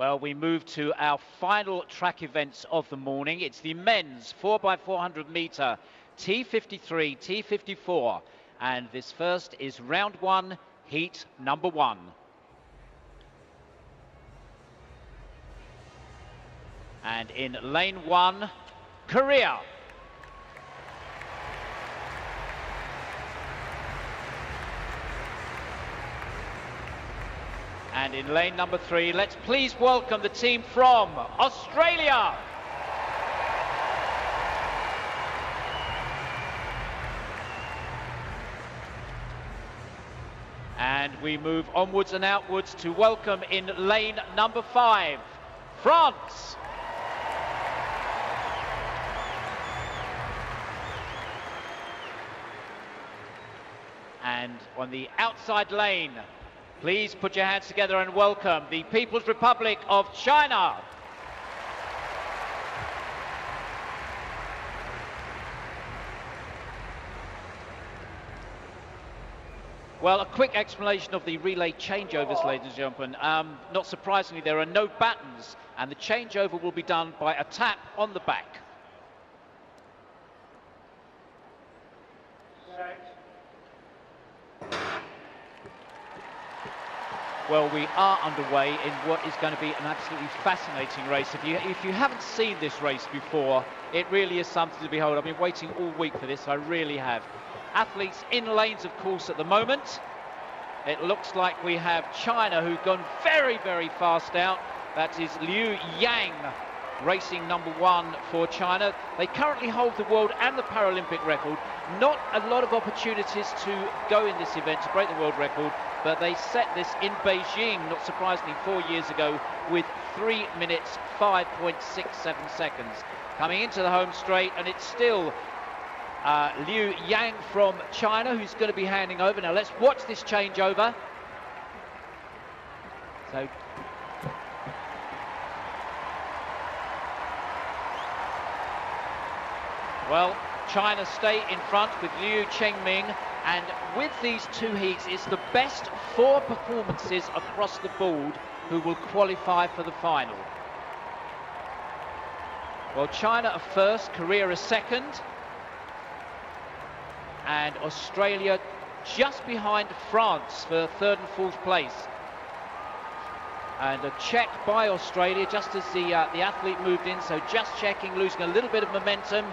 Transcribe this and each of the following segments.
Well, we move to our final track events of the morning. It's the men's 4x400m T53, T54. And this first is round one, heat number one. And in lane one, Korea. And in lane number three, let's please welcome the team from Australia. And we move onwards and outwards to welcome in lane number five, France. And on the outside lane, please put your hands together and welcome the People's Republic of China. Well, a quick explanation of the relay changeovers, ladies and gentlemen. Not surprisingly, there are no battens, and the changeover will be done by a tap on the back. Well, we are underway in what is going to be an absolutely fascinating race. If you haven't seen this race before, it really is something to behold. I've been waiting all week for this, I really have. Athletes in lanes, of course, at the moment. It looks like we have China, who've gone very, very fast out. That is Liu Yang, racing number one for China. They currently hold the world and the Paralympic record. Not a lot of opportunities to go in this event to break the world record, but they set this in Beijing, not surprisingly, 4 years ago with 3 minutes 5.67 seconds. Coming into the home straight, and it's still Liu Yang from China who's going to be handing over. Now let's watch this changeover. So well, China stay in front with Liu Chengming, and with these two heats, it's the best four performances across the board who will qualify for the final. Well, China are first, Korea are second, and Australia just behind France for third and fourth place. And a check by Australia just as the athlete moved in, so just checking, losing a little bit of momentum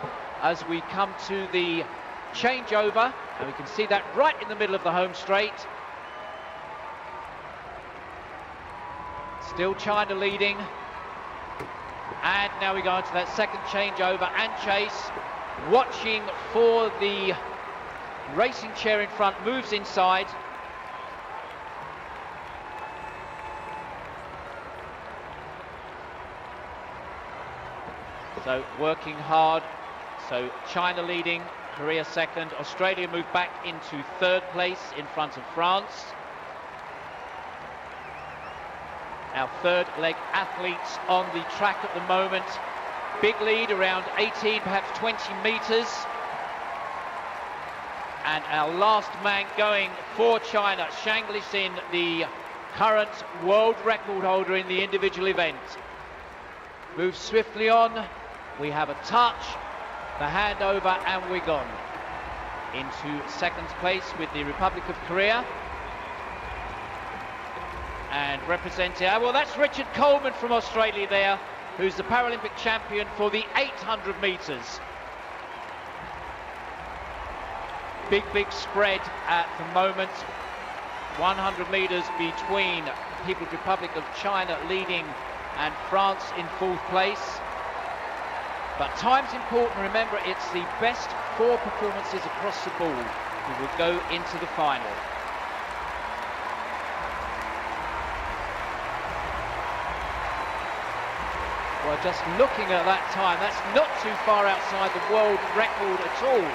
as we come to the changeover, and we can see that right in the middle of the home straight. Still China leading, and now we go into that second changeover and chase, watching for the racing chair in front, moves inside. So working hard. So China leading, Korea second, Australia move back into third place in front of France. Our third leg athletes on the track at the moment. Big lead, around 18, perhaps 20 meters. And our last man going for China, Shang Lixin, the current world record holder in the individual event. Moves swiftly on. We have a touch, the handover, and we're gone. Into second place with the Republic of Korea. And representing, well, that's Richard Coleman from Australia there, who's the Paralympic champion for the 800 meters. Big spread at the moment. 100 meters between People's Republic of China leading and France in fourth place. But time's important. Remember, it's the best four performances across the board who will go into the final. Well, just looking at that time, that's not too far outside the world record at all.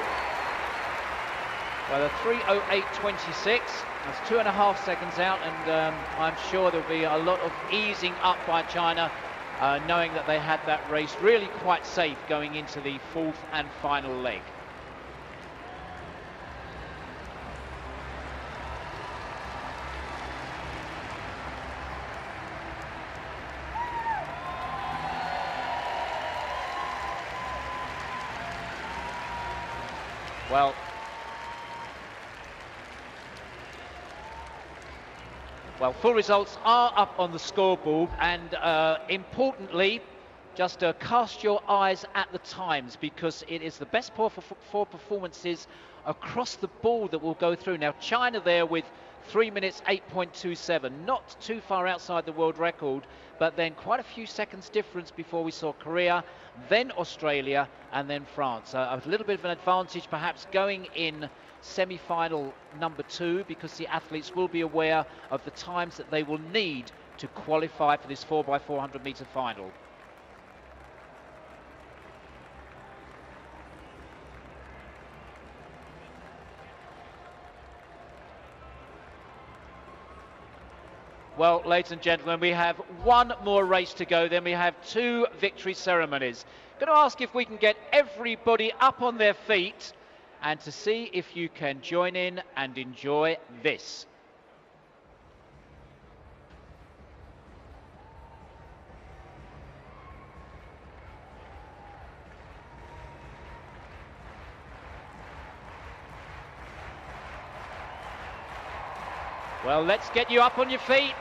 Well, a 3:08.26, that's 2.5 seconds out, and I'm sure there'll be a lot of easing up by China, knowing that they had that race really quite safe going into the fourth and final leg. Well, full results are up on the scoreboard, and importantly, just cast your eyes at the times, because it is the best four performances across the board that will go through. Now, China there with 3 minutes 8.27, not too far outside the world record, but then quite a few seconds difference before we saw Korea, then Australia, and then France. A little bit of an advantage perhaps going in semi-final number 2, because the athletes will be aware of the times that they will need to qualify for this 4x400 meter final. Well, ladies and gentlemen, we have one more race to go, then we have 2 victory ceremonies. Going to ask if we can get everybody up on their feet and to see if you can join in and enjoy this. Well, let's get you up on your feet.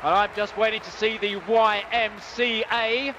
Well, I'm just waiting to see the YMCA.